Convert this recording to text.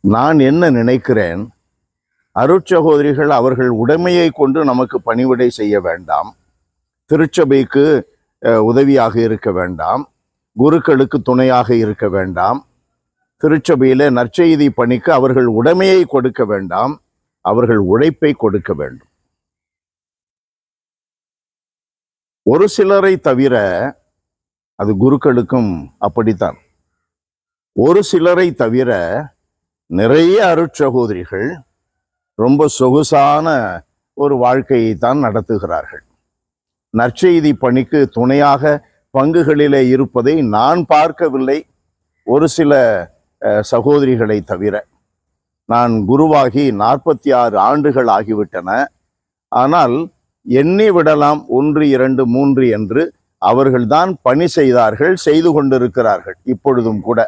நான் என்ன நினைக்கிறேன், அருட்சகோதரிகள் அவர்கள் உடைமையை கொண்டு நமக்கு பணிவிடை செய்ய வேண்டாம், திருச்சபைக்கு உதவியாக இருக்க வேண்டாம், குருக்களுக்கு துணையாக இருக்க வேண்டாம், திருச்சபையில நற்செய்தி பணிக்கு அவர்கள் உடைமையை கொடுக்க வேண்டாம், அவர்கள் உழைப்பை கொடுக்க வேண்டும். ஒரு சிலரை தவிர, அது குருக்களுக்கும் அப்படித்தான், ஒரு சிலரை தவிர நிறைய அருட்சகோதரிகள் ரொம்ப சொகுசான ஒரு வாழ்க்கையை தான் நடத்துகிறார்கள். நற்செய்தி பணிக்கு துணையாக பங்குகளிலே இருப்பதை நான் பார்க்கவில்லை, ஒரு சில சகோதரிகளை தவிர. நான் குருவாகி 46 ஆண்டுகள் ஆகிவிட்டன. ஆனால் எண்ணி விடலாம் 1, 2, 3 என்று அவர்கள்தான் பணி செய்தார்கள், செய்து கொண்டிருக்கிறார்கள் இப்பொழுதும் கூட.